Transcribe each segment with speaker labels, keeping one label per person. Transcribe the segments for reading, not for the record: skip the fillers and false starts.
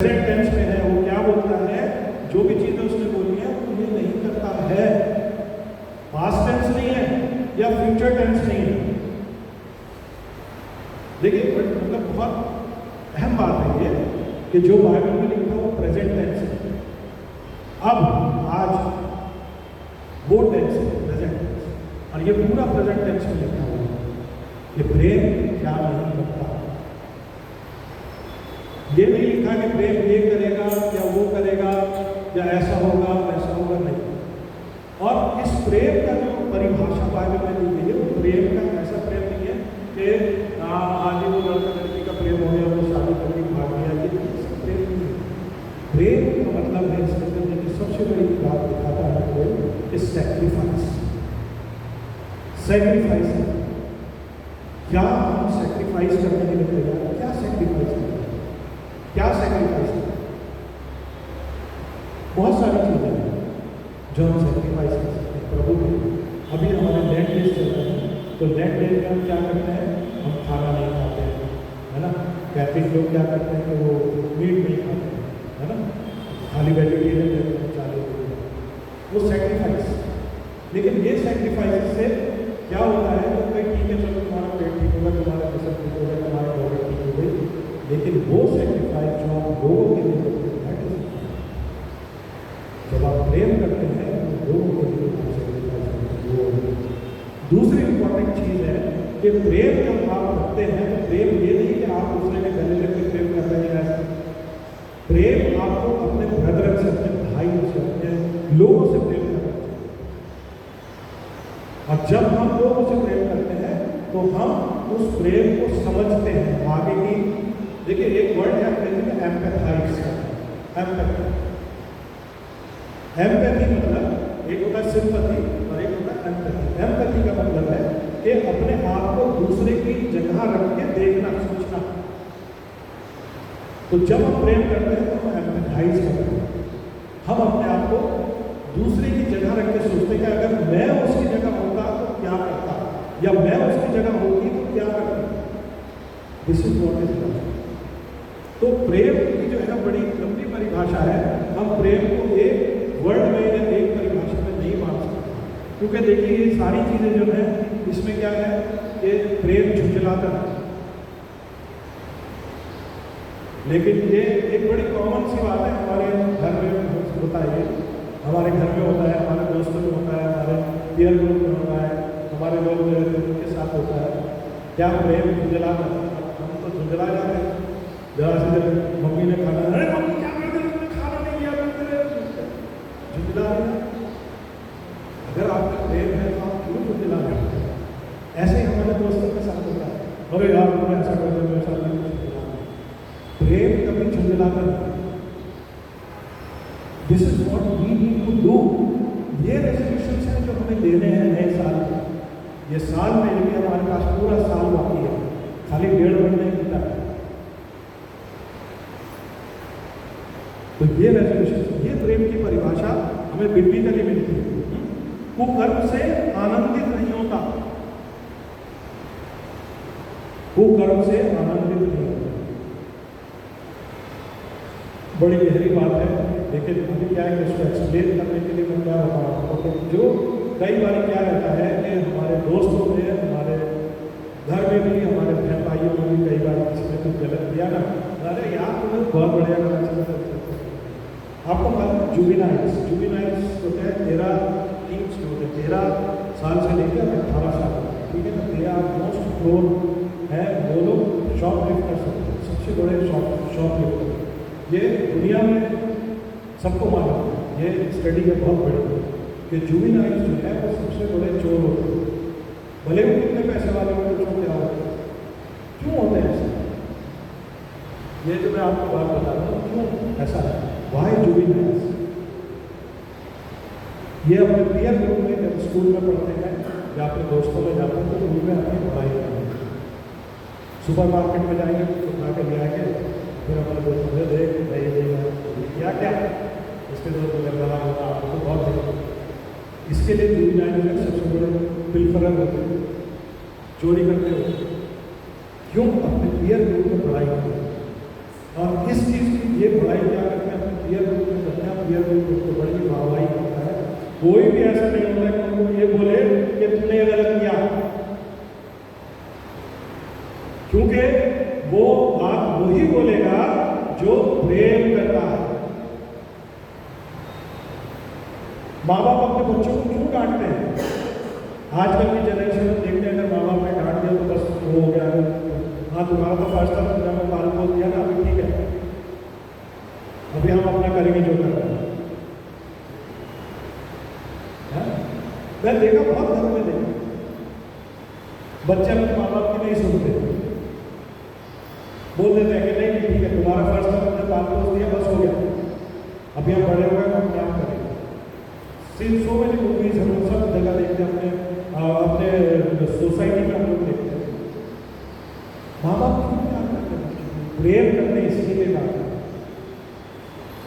Speaker 1: Present tense में है, वो क्या बोलता है, जो भी चीजें उसने बोली है वो ये नहीं करता है। पास्ट टेंस नहीं है या फ्यूचर टेंस नहीं है। देखिए मतलब बहुत अहम बात है ये कि जो बाइबल में लिखा है वो प्रेजेंट टेंस है। अब आज वो टेंस है प्रेजेंट टेंस, और ये पूरा प्रेजेंट टेंस में लिखा हुआ है कि प्रेम क्या नहीं करता। ये नहीं लिखा कि प्रेम ये करेगा या वो करेगा या ऐसा होगा वैसा होगा, नहीं। और इस प्रेम का जो परिभाषा बाइबल में दी गई है वो प्रेम का ऐसा प्रेम नहीं है कि आज वो लड़का लड़की का प्रेम हो गया, वो शादी करके भाग गया, ये सब प्रेम नहीं है। प्रेम का मतलब है इसके अंदर की सबसे बड़ी बात दिखाता है वो कि सैक्रिफाइस। सैक्रिफाइस है क्या, हम सैक्रिफाइस करने के लिए तैयार हैं? क्या सैक्रिफाइस है, क्या सैक्रिफाइस है? बहुत सारी चीजें हैं जो हम सैक्रिफाइस कर सकते हैं प्रभु के। अभी हमारे लैंड डेज चल रहे हैं, तो लैंड डेज में हम क्या करते हैं, हम खाना नहीं खाते हैं, है ना। कैथलिक लोग क्या करते हैं कि वो मीट नहीं खाते हैं, है ना, खाली वेजिटेरियन रहते हैं 40 दिन, वो सैक्रिफाइस। लेकिन ये सैक्रिफाइस से क्या होता है, तो भाई ठीक है चलो तुम्हारा पेट ठीक होगा, तुम्हारा जिसम ठीक होगा, तुम्हारा बॉडी ठीक हो गई, लेकिन वो सैक्रिफाइस जो आप लोगों के लिए करते हैं, जब आप प्रेम करते हैं तो लोगों के लिए आप सैक्रिफाइस करते हैं। दूसरी इंपॉर्टेंट चीज़ है कि प्रेम जब आप करते हैं तो प्रेम ये नहीं कि आप दूसरे के गले में प्रेम कर रहे हैं, ऐसा प्रेम आपको अपने ब्रदर से, अपने भाई से, अपने लोगों से प्रेम करना चाहिए। और जब हम लोगों से प्रेम करते हैं तो हम उस प्रेम को समझते हैं आगे की। देखिए एक वर्ड है अंग्रेजी में एम्पैथाइज करना। एम्पैथी मतलब एक होता है सिंपैथी और एक होता है एम्पैथी। एम्पैथी का मतलब है कि अपने आप को दूसरे की जगह रख के देखना, सोचना। तो जब हम प्रेम करते हैं तो हम एम्पैथाइज करते हैं, हम अपने आप को दूसरे की जगह रख के सोचते हैं कि अगर मैं उसकी जगह होता तो क्या करता, या मैं उसकी जगह होती तो क्या करती। This is what is love. तो प्रेम की जो है बड़ी लंबी परिभाषा है। हम प्रेम को एक वर्ड में या एक परिभाषा में नहीं मान सकते, क्योंकि देखिए ये सारी चीज़ें जो है इसमें क्या है कि प्रेम झुंझलाता है। लेकिन ये एक बड़ी कॉमन सी बात है, हमारे घर में होता है, ये हमारे घर में होता है, हमारे दोस्तों में होता है, हमारे पीयर ग्रुप में होता है, हमारे लोग जो है उनके साथ होता है। क्या प्रेम झुंझलाता है? हम तो झुंझला जाते हैं जरा से, जब मम्मी ने खाना, अरे मम्मी क्या कर रही है, खाना नहीं दिया, झुंझला रहे हैं। अगर आपका प्रेम है तो आप क्यों झुंझला रहे हैं? ऐसे ही हमारे दोस्तों के साथ होता है, अरे यार तुम ऐसा करते हो, ऐसा नहीं झुंझला। प्रेम कभी झुंझलाता नहीं। This is what we need to do. ये रेजोल्यूशंस हैं जो हमें देने हैं नए साल में। ये साल में लेकिन हमारे पास पूरा साल बाकी है, खाली 1.5 महीने बीता है। तो ये रेजोल्यूशन, ये प्रेम की परिभाषा हमें बिब्लिकली मिलती है। कुकर्म से आनंदित नहीं होता, कुकर्म से आनंदित नहीं होता। बड़ी गहरी बात है, लेकिन मुझे क्या है कि उसको एक्सप्लेन करने के लिए मैं क्या बता रहा हूँ, तो जो कई बार क्या रहता है कि हमारे दोस्तों में, हमारे घर में भी, हमारे बहन भाइयों में भी कई बार किसी ने कुछ गलत किया ना, अरे यार तुमने बहुत बढ़िया करना। आपको मालूम है जुवेनाइल्स होते हैं 13 साल से लेकर 18 साल, ठीक है ना। 13 मोस्ट प्रोन है, वो लोग शॉप लिफ्ट कर सकते हैं, सबसे बड़े शॉप लिफ्ट। ये दुनिया में सबको मालूम है, ये स्टडी है बहुत बड़ी, कि जुवेनाइल्स जो है वो सबसे बड़े चोर होते हैं, भले वो कितने पैसे वाले होते हैं, क्या होते हैं, क्यों होते हैं ऐसा? ये जो मैं आपको बात बता रहा हूँ, क्यों ऐसा है, वाई जुवेनाइल्स। ये अपने पीयर ग्रुप में जब स्कूल में पढ़ते हैं या अपने दोस्तों में जाते हैं तो उनमें अपनी पढ़ाई करते हैं। सुपर मार्केट में जाएंगे तो खा के ले आएंगे, फिर अपने दोस्तों से देख नहीं देगा क्या इसके दोस्तों का गला होता आपको बहुत देख। इसके लिए जुवेनाइल में सबसे बड़े पिलफरर होते हैं, चोरी करते होते क्यों? अपने पीयर ग्रुप में पढ़ाई करते हैं। और इस चीज़ की ये बड़ाई पीयर ग्रुप में करते हैं, पीयर ग्रुप तो बड़ी वाहवाही करता है। कोई भी ऐसा नहीं होता कि उनको ये बोले कि तुमने ये गलत किया, क्योंकि वो बात वही बोलेगा जो प्रेम करता है। माँ बाप अपने बच्चों को क्यों डांटते हैं? आजकल की जनरेशन में देखते हैं, अगर माँ बाप ने डांट दिया तो बस वो हो गया, हाँ तुम्हारा तो फर्स्ट था, तुमने हमें पाल पोस दिया ना, अभी ठीक है, अभी हम अपना करेंगे जो कर रहे हैं। मैं देखा, बहुत घर में देखा, बच्चे अपने माँ बाप की नहीं सुनते, बोल देते हैं कि नहीं ठीक है, तुम्हारा फर्स्ट था, तुमने पाल पोस दिया, बस हो गया, अभी हम बड़े हो गए, हम क्या करेंगे। सो मैंने मूवीज हम लोग सब जगह देखते हैं, अपने सोसाइटी में हम लोग देखते हैं। माँ बाप क्यों क्या करते हैं? प्रेम करते हैं, इसके लिए डांटते हैं।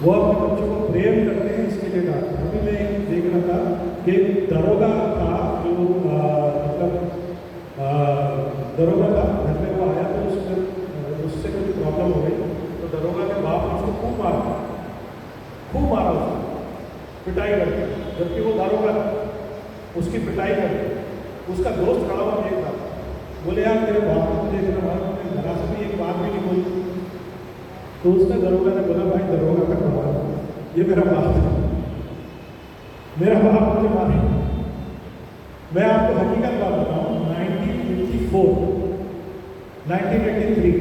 Speaker 1: वो अपने बच्चों को प्रेम करते हैं, इसके लिए डांटते हैं। अभी मैं देख रहा था कि दरोगा था, जो मतलब दरोगा था, घर में वो आया तो उससे कुछ प्रॉब्लम हो गई, तो दरोगा के बाप ने उसको खूब मारा उसको, पिटाई करके, जबकि वो दरोगा था, उसकी पिटाई करके। उसका दोस्त खड़ा हुआ देख रहा, बोले यार तेरे बाप को देख रहा, घरा से भी एक बात भी नहीं बोली। तो उसने दरोगा ने बोला, भाई दरोगा का कमाल, ये मेरा बाप था, मेरा बाप मुझे मारे। मैं आपको हकीकत बात बताऊँ, 1983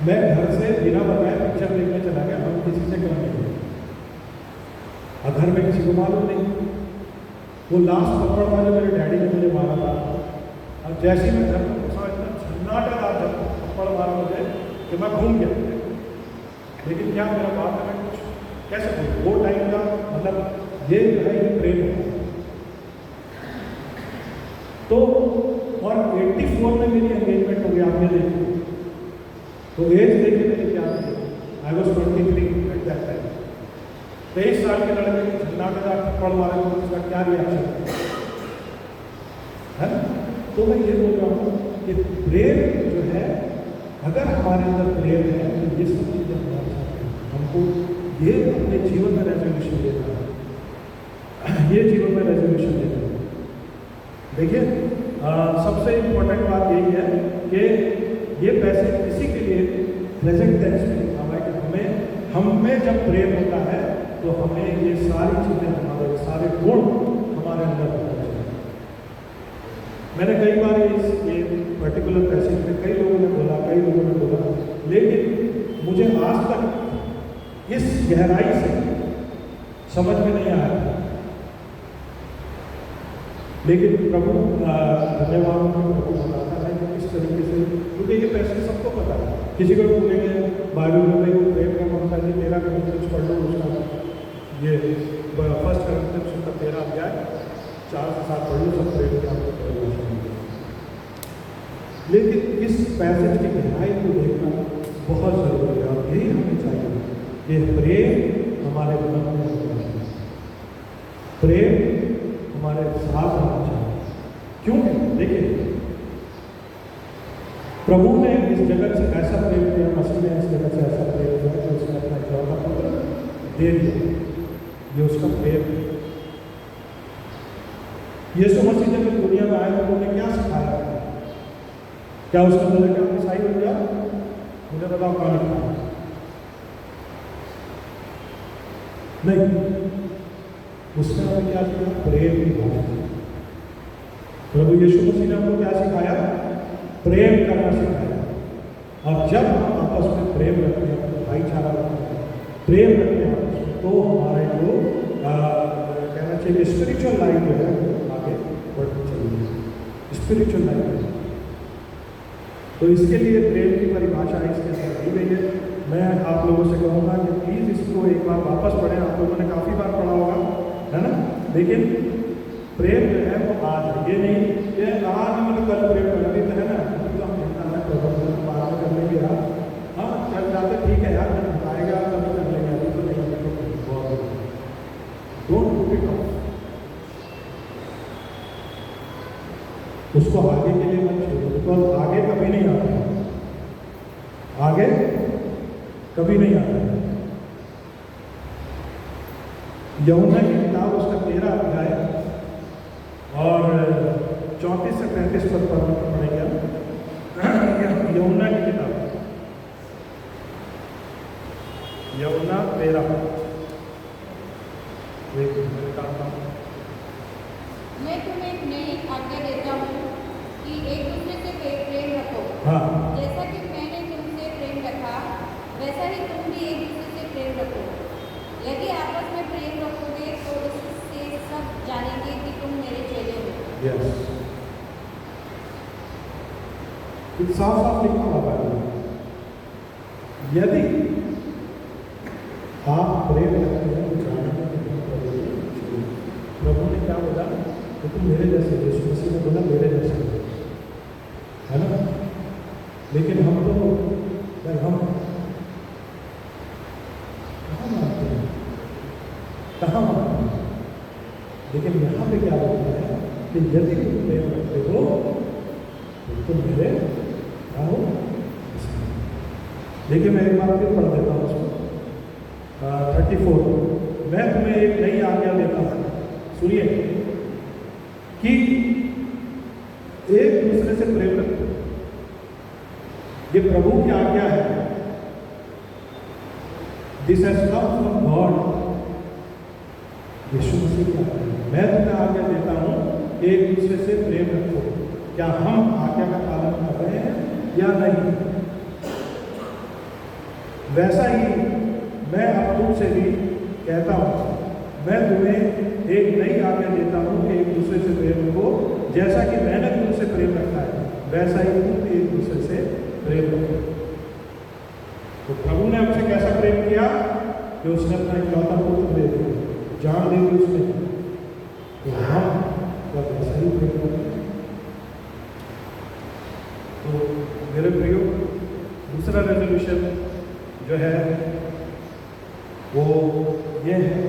Speaker 1: मैं घर से बिना बताए पिक्चर देखने चला गया, हम किसी से कम नहीं हुए, और घर में किसी को मालूम नहीं। वो लास्ट थप्पड़ था जो मेरे डैडी ने मुझे मारा था, और जैसे ही मैं घर में घुसा, इतना सन्नाटा था जब थप्पड़ मारा मुझे कि मैं घूम गया। लेकिन क्या मेरा बाप ने कुछ कैसे बोले, वो टाइम का मतलब ये जो है ये प्रेम है। तो और 84 में मेरी एंगेजमेंट हो गई, आपने देखी, तो एज देखिए मेरी क्या थी, I was 23 at that time. 23 साल के लड़के को झन्नाटेदार थप्पड़ मारे तो उसका क्या रिएक्शन है? तो मैं ये बोल रहा हूँ कि प्रेम जो है, अगर हमारे अंदर प्रेम है तो ये सब चीज़ें हमारे साथ हैं। हमको ये अपने जीवन में रेजोल्यूशन लेना है, ये जीवन में रेजोल्यूशन लेना है। देखिए सबसे इम्पोर्टेंट बात यही है कि ये पैसे इसी के लिए प्रेजेंट टेंस में लिखा हुआ है कि हमें जब प्रेम होता है तो हमें ये सारी चीज़ें, हमारे सारे गुण हमारे अंदर होते हैं। मैंने कई बार ये पर्टिकुलर पैसेज में कई लोगों ने बोला, लेकिन मुझे आज तक इस गहराई से समझ में नहीं आया। लेकिन प्रभु धन्यवाद, प्रभु बताता है कि किस तरीके से, क्योंकि ये पैसे सबको पता है। किसी को पूछेंगे बाइबल में वो प्रेम का मंत्र है, मेरा भी कुछ पढ़ लो, उसका ये फर्स्ट करंथियंस उसका 13 अध्याय 4 से 7 पढ़ लो, सब प्रेम के आपको परिभाषा मिलेगी। लेकिन इस पैसेज की गहराई को देखना बहुत जरूरी है, और यही हमें चाहिए कि प्रेम हमारे मन में होना चाहिए, प्रेम हमारे साथ होना चाहिए। क्यों? देखिए, प्रभु ने इस जगत से ऐसा प्रेम किया, मसीह ने इस जगत से ऐसा प्रेम किया कि उसने अपना इकलौता पुत्र दे दिया। ये उसका प्रेम है। यीशु मसीह जब दुनिया में आए तो उन्होंने क्या सिखाया? क्या उसने बोला कि आप ईसाई बन जाओ? मुझे बताओ कहाँ लिखा है? नहीं, उसने हमें क्या सिखाया? प्रेम की भाषा। प्रभु यीशु मसीह ने हमको क्या सिखाया? प्रेम करना सिखाया। और जब हम आपस में प्रेम रखते हैं, भाईचारा रखते हैं, प्रेम रखते हैं आपस में, तो हमारे जो कहना चाहिए स्पिरिचुअल लाइफ जो है वो आगे बढ़ती चली है, स्पिरिचुअल लाइफ। तो इसके लिए प्रेम की परिभाषा इसके अंदर दी गई है। मैं आप लोगों से कहूँगा कि प्लीज़ इसको एक बार वापस पढ़ें। आप लोगों ने काफ़ी बार पढ़ा होगा, है ना? लेकिन प्रेम जो है वो आज है, ये नहीं ये आज मतलब कल प्रेम करना भी है ना, तो हम कहता है प्रबंधन बाद में कर लेंगे यार, हाँ चल जाते ठीक है यार, जब आएगा तभी कर लेंगे, अभी तो नहीं करने को डोंट पुट इट ऑफ। उसको आगे के लिए मत छोड़ो, बिकॉज आगे कभी नहीं आता, आगे कभी नहीं आता। यूहन्ना की किताब उसका 13 अध्याय और 34 से 35 पद पढ़ेंगे। यूहन्ना की किताब, यूहन्ना 13।
Speaker 2: मैं तुम्हें एक नई आज्ञा देता हूँ कि एक दूसरे से प्रेम रखो।
Speaker 1: हाँ,
Speaker 2: जैसा कि मैंने तुमसे प्रेम रखा, वैसा ही तुम भी एक दूसरे से प्रेम रखो। यदि आपस में प्रेम रखोगे तो इससे सब जानेंगे कि तुम मेरे चेले हो।
Speaker 1: यस, साफ साफ लिखा हुआ है, यदि आप प्रेम रखते हैं तो जानेंगे कि तुम मेरे चेले हो। प्रभु ने क्या बोला कि तुम मेरे जैसे, यीशु मसीह ने बोला मेरे जैसे हो, है ना। लेकिन हम तो हम कहाँ मानते हैं, कहाँ मानते हैं। लेकिन यहाँ पे क्या बोलता है कि यदि तुम प्रेम रखते हो तो तुम मेरे क्या हो। देखिए मैं एक बार फिर पढ़ देता हूँ उसको। 34, मैं तुम्हें एक नई आज्ञा देता हूँ, सुनिए, कि एक दूसरे से प्रेम रखो। ये प्रभु की आज्ञा है। This has come from God, यीशु मसीह की आज्ञा है। मैं तुम्हें आज्ञा देता हूं कि एक दूसरे से प्रेम रखो। क्या हम आज्ञा का पालन कर रहे हैं या नहीं? वैसा ही मैं अब तुमसे भी कहता हूं, मैं तुम्हें एक नई आज्ञा देता हूं कि एक दूसरे से प्रेम रखो। जैसा कि मैंने तुमसे प्रेम रखा है, वैसा ही तुम भी एक दूसरे से प्रेम रखो। तो प्रभु ने हमसे कैसा प्रेम किया कि उसने अपना इकलौता पुत्र दे दिया, जान दे दी उसने। तो हम जब ऐसा ही प्रेम करते हैं। तो मेरे प्रियो, दूसरा रेजोल्यूशन जो है वो ये है,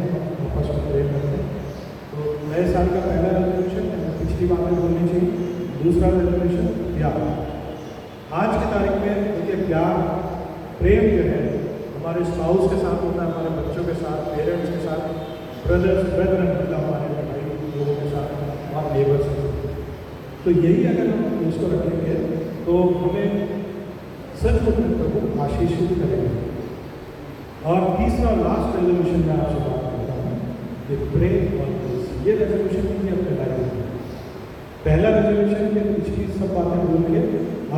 Speaker 1: आपस में प्रेम करते हैं। तो नए साल का पहला रेजोल्यूशन पिछली बात में बोलनी चाहिए। दूसरा रेजोल्यूशन प्यार। आज की तारीख में देखिए, प्यार प्रेम जो है हमारे स्पाउस के साथ होता है, हमारे बच्चों के साथ, पेरेंट्स के साथ, ब्रदर्स ब्रदर, मतलब हमारे भाई लोगों के साथ, हमारे नेबर्स के साथ। तो यही अगर हम उसको रखेंगे तो हमें सच में प्रभु आशीष भी करेंगे। और तीसरा लास्ट रेजोल्यूशन में आपसे बात करता हूँ कि प्रे ऑलवेज। ये रेजोल्यूशन भी अपने लाइफ में, पहला रेजोल्यूशन के पिछली सब बातें बोल के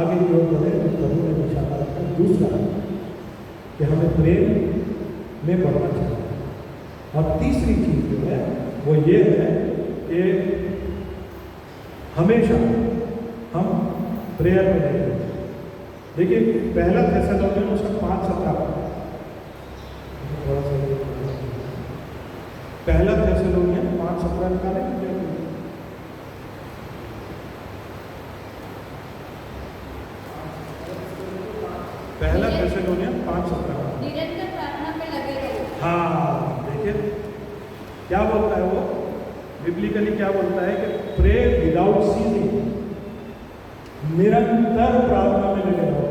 Speaker 1: आगे की ओर बढ़े तो प्रभु ने निशाना रखा। दूसरा कि हमें प्रेम में बढ़ना चाहिए। और तीसरी चीज जो है वो ये है कि हमेशा हम प्रेयर में रहें। देखिए पहला थेसलोनियन उसका 5:17, थोड़ा सा पहला थेसलोनियन 5:17 निकालें। पहला थेसलोनियन 5:17,
Speaker 2: निरंतर प्रार्थना में लगे रहो।
Speaker 1: हाँ, देखिए क्या बोलता है वो, बिब्लिकली क्या बोलता है कि प्रे विदाउट सीजिंग, निरंतर प्रार्थना में लगे रहो।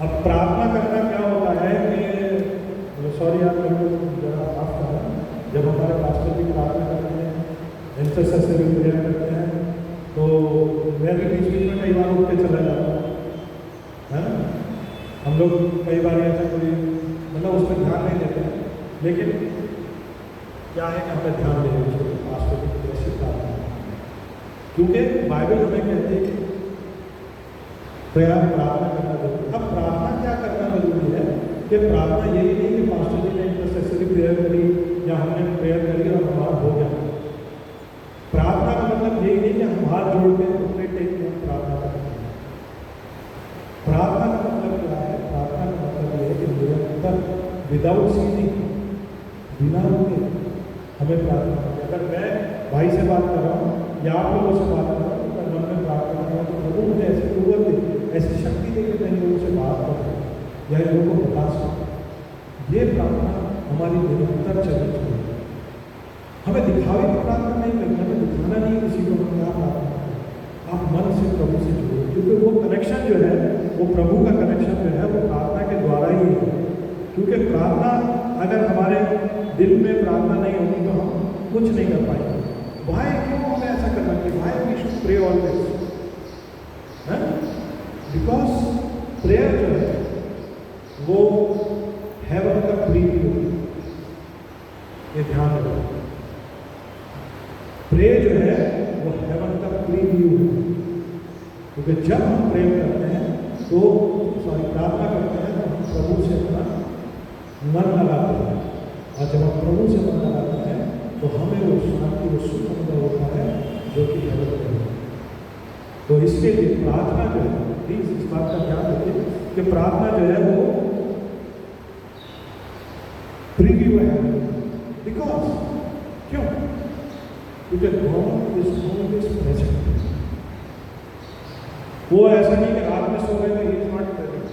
Speaker 1: अब प्रार्थना करना क्या होता है कि, सॉरी आप लोगों को जरा माफ करना, जब हमारे पास्टर भी प्रार्थना करते हैं, इंटरसेसर से भी प्रेयर करते हैं, तो मैं भी बीच बीच में कई बार उठ के चला जाता हूँ, है ना। हम लोग कई बार ऐसा कोई मतलब उस पर ध्यान नहीं देते हैं, लेकिन क्या है कि हमें ध्यान देना चाहिए पास्टर की कैसी प्रार्थना, क्योंकि बाइबल हमें कहती है कि प्रार्थना करना जरूरी। अब प्रार्थना क्या करना जरूरी है कि प्रार्थना यही नहीं कि पास्टर जी ने इंटरसेसरी प्रेयर करी या हमने प्रेयर करी और हमारा हो गया। प्रार्थना का मतलब यही नहीं कि हम हाथ जोड़ के अपने टेक में प्रार्थना करते हैं। प्रार्थना का मतलब क्या है? प्रार्थना का मतलब यह है कि निरंतर विदाउट सीजिंग, बिना रुके हमें प्रार्थना करनी। अगर मैं भाई से बात कर रहा हूँ या आप लोगों से बात कर रहा हूँ, अगर मन में प्रार्थना कर रहा हूँ तो प्रभु मुझे ऐसी कुव्वत दे, ऐसी शक्ति दे कि मैं लोगों से बात कर सकूँ या इन लोगों को बता सकूँ। ये प्रार्थना हमारी निरंतर चलनी चाहिए। हमें दिखावे की प्रार्थना नहीं करनी, हमें दिखाना नहीं किसी को हम क्या प्रार्थना करें। आप मन से प्रभु से जुड़ो, क्योंकि वो कनेक्शन जो है, वो प्रभु का कनेक्शन जो है वो प्रार्थना के द्वारा ही है। क्योंकि प्रार्थना अगर हमारे दिल में प्रार्थना नहीं होगी तो हम कुछ नहीं कर पाएंगे। वाई, क्यों हमें ऐसा करना चाहिए? Why we should pray always? Because prayer जो है वो हेवन का प्रीव्यू है, ये ध्यान रखो। प्रे जो है वो हेवन का प्रीव्यू है, क्योंकि जब हम प्रे करते हैं तो प्रार्थना करते हैं तो हम प्रभु से अपना मन लगाते हैं, और जब हम प्रभु से मन लगाते हैं तो हमें वो शांति, वो सुख अनुभव होता है जो कि हेवन में है। तो इसके लिए प्रार्थना जो है, प्लीज इस बात का ध्यान रखिए कि प्रार्थना जो है वो प्रीव्यू है। बिकॉज क्यों? क्योंकि गॉड इज ऑलवेज प्रेजेंट। वो ऐसा नहीं कि रात में सो गए तो ही इज नॉट प्रेजेंट,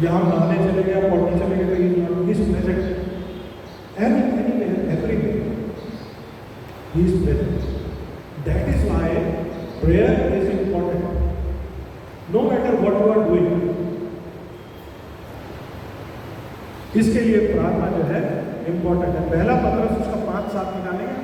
Speaker 1: या हम नहाने चले गए, पढ़ने चले गए तो he is present. Everywhere he is present. That is why prayer is important. No matter what you are doing. इसके लिए प्रार्थना जो है इंपॉर्टेंट है। पहला पत्रस उसका 5-7 निकालेंगे।